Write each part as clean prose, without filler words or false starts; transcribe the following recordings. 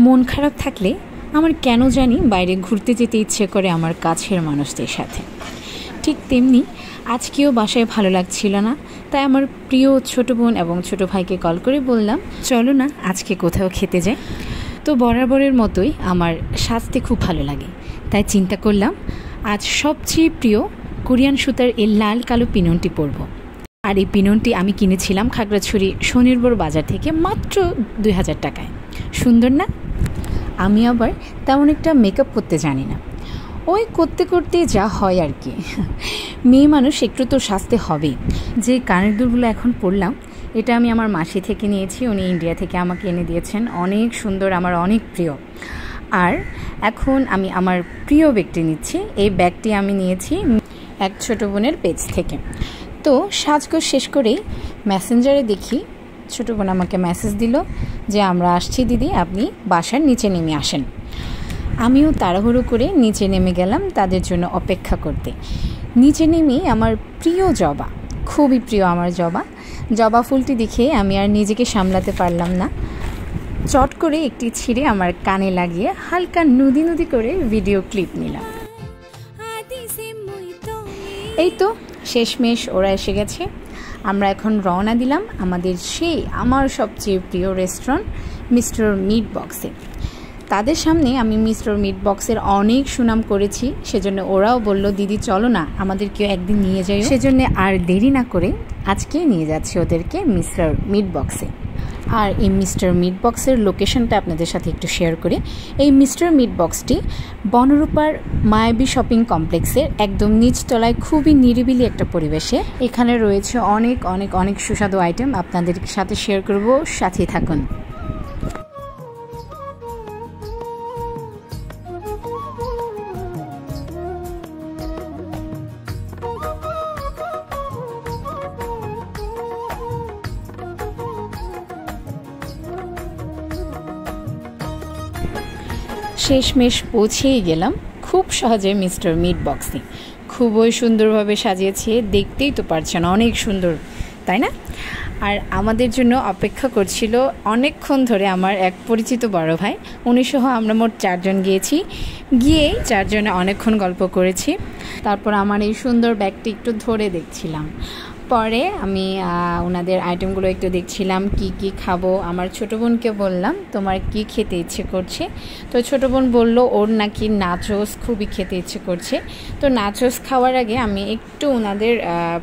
মন খারাপ থাকলে আমার কেন জানি বাইরে ঘুরতে যেতে ইচ্ছে করে আমার কাছের মানুষদের সাথে। ঠিক তেমনি আজকেও বাসায় ভালো লাগছিল না, তাই আমার প্রিয় ছোটো বোন এবং ছোটো ভাইকে কল করে বললাম, চলো না আজকে কোথাও খেতে যাই। তো বরাবরের মতোই আমার সাজতে খুব ভালো লাগে, তাই চিন্তা করলাম আজ সবচেয়ে প্রিয় কোরিয়ান সুতার এই লাল কালো পিননটি পরব। আর এই পিননটি আমি কিনেছিলাম খাগড়াছড়ি স্বনির্ভর বাজার থেকে মাত্র 2000 টাকায়। সুন্দর না? আমি আবার তেমন একটা মেকআপ করতে জানি না, ওই করতে করতে যা হয় আর কি। মেয়ে মানুষ একটু তো সাজতে হবেই। যে কানের দুলগুলো এখন পরলাম এটা আমি আমার মাসি থেকে নিয়েছি, উনি ইন্ডিয়া থেকে আমাকে এনে দিয়েছেন, অনেক সুন্দর, আমার অনেক প্রিয়। আর এখন আমি আমার প্রিয় ব্যাগটি নিচ্ছি। এই ব্যাগটি আমি নিয়েছি এক ছোটো বোনের পেজ থেকে। তো সাজগোজ শেষ করেই মেসেঞ্জারে দেখি ছোটো বোন আমাকে মেসেজ দিল যে আমরা আসছি দিদি, আপনি বাসার নিচে নেমে আসেন। আমিও তাড়াহুড়ো করে নিচে নেমে গেলাম তাদের জন্য অপেক্ষা করতে। নিচে নেমেই আমার প্রিয় জবা, খুবই প্রিয় আমার জবা ফুলটি দেখে আমি আর নিজেকে সামলাতে পারলাম না, চট করে একটি ছিঁড়ে আমার কানে লাগিয়ে হালকা নদী নদী করে ভিডিও ক্লিপ নিলাম। এই তো শেষমেশ ওরা এসে গেছে, আমরা এখন রওনা দিলাম আমাদের আমার সবচেয়ে প্রিয় রেস্টুরেন্ট মিস্টার মিট বক্সে। তাদের সামনে আমি মিস্টার মিট বক্সের অনেক সুনাম করেছি, সেজন্য ওরাও বলল দিদি চলো না আমাদেরকেও একদিন নিয়ে যাই। সেজন্য আর দেরি না করে আজকে নিয়ে যাচ্ছি ওদেরকে মিস্টার মিট বক্সে। আর এই মিস্টার মিট বক্সের লোকেশনটা আপনাদের সাথে একটু শেয়ার করি। এই মিস্টার মিট বক্সটি বনরূপার মায়াবী শপিং কমপ্লেক্সের একদম নিচতলায় খুবই নিরিবিলি একটা পরিবেশে। এখানে রয়েছে অনেক অনেক অনেক সুস্বাদু আইটেম, আপনাদের সাথে শেয়ার করব, সাথে থাকুন। শেষমেশ পৌঁছেই গেলাম খুব সহজে মিস্টার মিট বক্সে। খুবই সুন্দরভাবে সাজিয়েছে, দেখতেই তো পারছেন অনেক সুন্দর, তাই না? আর আমাদের জন্য অপেক্ষা করছিল অনেকক্ষণ ধরে আমার এক পরিচিত বড় ভাই, উনি সহ আমরা মোট 4 জন গিয়েছি। গিয়েই 4 জনে অনেকক্ষণ গল্প করেছি। তারপর আমার এই সুন্দর ব্যাগটি একটু ধরে দেখছিলাম, পরে আমি ওনাদের আইটেমগুলো একটু দেখছিলাম কি কি খাবো। আমার ছোটো বোনকে বললাম তোমার কি খেতে ইচ্ছে করছে, তো ছোটো বোন বলল ওর নাকি নাচোস খুবই খেতে ইচ্ছে করছে। তো নাচোস খাওয়ার আগে আমি একটু ওনাদের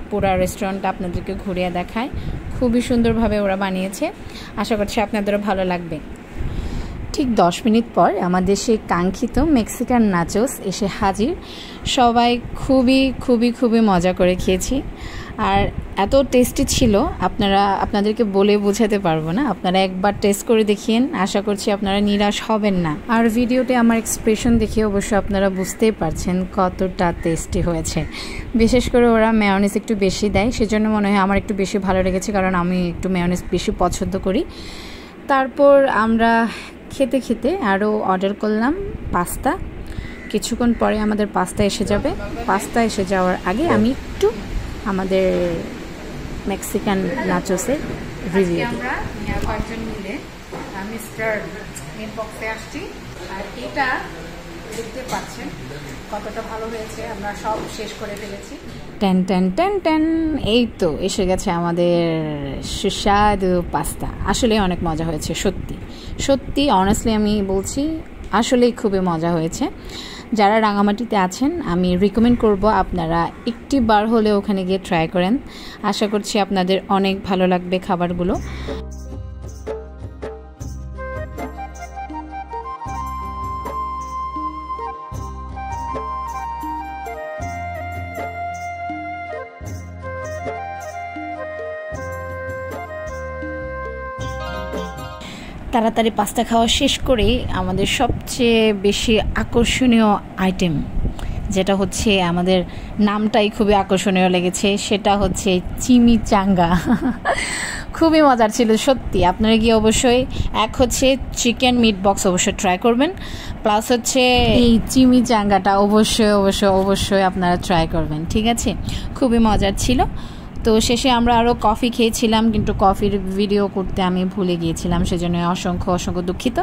পুরা রেস্টুরেন্টটা আপনাদেরকে ঘুরিয়ে দেখাই। খুবই সুন্দরভাবে ওরা বানিয়েছে, আশা করছি আপনাদেরও ভালো লাগবে। ঠিক 10 মিনিট পর আমাদের সেই কাঙ্ক্ষিত মেক্সিকান নাচোস এসে হাজির। সবাই খুবই খুবই খুবই মজা করে খেয়েছি, আর এত টেস্টি ছিল আপনাদেরকে বলে বোঝাতে পারবো না। আপনারা একবার টেস্ট করে দেখিয়েন, আশা করছি আপনারা নিরাশ হবেন না। আর ভিডিওতে আমার এক্সপ্রেশন দেখে অবশ্য আপনারা বুঝতেই পারছেন কতটা টেস্টি হয়েছে। বিশেষ করে ওরা মেয়োনিজ একটু বেশি দেয়, সেজন্য মনে হয় আমার একটু বেশি ভালো লেগেছে, কারণ আমি একটু মেয়োনিজ বেশি পছন্দ করি। তারপর আমরা খেতে খেতে আরও অর্ডার করলাম পাস্তা। কিছুক্ষণ পরে আমাদের পাস্তা এসে যাবে। পাস্তা এসে যাওয়ার আগে আমি একটু আমাদের মেক্সিকান নাচোসের রিভিউ দিই। আমরা কয়েকজন মিলে মিস্টার মিট বক্সে আসছি, আর এটা দেখতে পাচ্ছেন কতটা ভালো হয়েছে। আমরা সব শেষ করে ফেলেছি। টেন টেন টেন টেন, এই তো এসে গেছে আমাদের সুস্বাদু পাস্তা। আসলে অনেক মজা হয়েছে, সত্যি সত্যি অনেস্টলি আমি বলছি, আসলেই খুবই মজা হয়েছে। যারা রাঙামাটিতে আছেন আমি রিকমেন্ড করব আপনারা একটি বার হলে ওখানে গিয়ে ট্রাই করেন, আশা করছি আপনাদের অনেক ভালো লাগবে খাবারগুলো। তাড়াতাড়ি পাস্তা খাওয়া শেষ করে আমাদের সবচেয়ে বেশি আকর্ষণীয় আইটেম যেটা হচ্ছে, আমাদের নামটাই খুবই আকর্ষণীয় লেগেছে, সেটা হচ্ছে চিমিচাঙ্গা। খুবই মজার ছিল সত্যি। আপনারা গিয়ে অবশ্যই এক হচ্ছে চিকেন মিট বক্স অবশ্যই ট্রাই করবেন, প্লাস হচ্ছে এই চিমিচাঙ্গাটা অবশ্যই অবশ্যই অবশ্যই আপনারা ট্রাই করবেন, ঠিক আছে? খুবই মজার ছিল। তো শেষে আমরা আরও কফি খেয়েছিলাম, কিন্তু কফির ভিডিও করতে আমি ভুলে গিয়েছিলাম, সেজন্য অসংখ্য অসংখ্য দুঃখিত।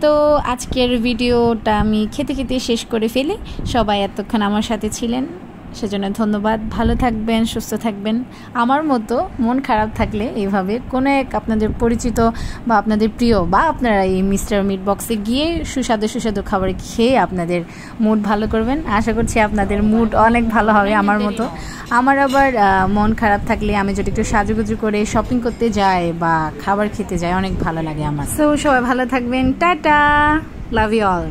তো আজকের ভিডিওটা আমি খেতে খেতে শেষ করে ফেলি। সবাই এতক্ষণ আমার সাথে ছিলেন, সেজন্য ধন্যবাদ। ভালো থাকবেন, সুস্থ থাকবেন। আমার মতো মন খারাপ থাকলে এইভাবে কোনো এক আপনাদের পরিচিত বা আপনাদের প্রিয় বা আপনারা এই মিস্টার মিট বক্সে গিয়ে সুস্বাদু সুস্বাদু খাবার খেয়ে আপনাদের মুড ভালো করবেন। আশা করছি আপনাদের মুড অনেক ভালো হবে আমার মতো। আমার আবার মন খারাপ থাকলে আমি যদি একটু সাজুগুজু করে শপিং করতে যাই বা খাবার খেতে যাই অনেক ভালো লাগে আমার। সো সবাই ভালো থাকবেন, টাটা, লাভ ইউ অল।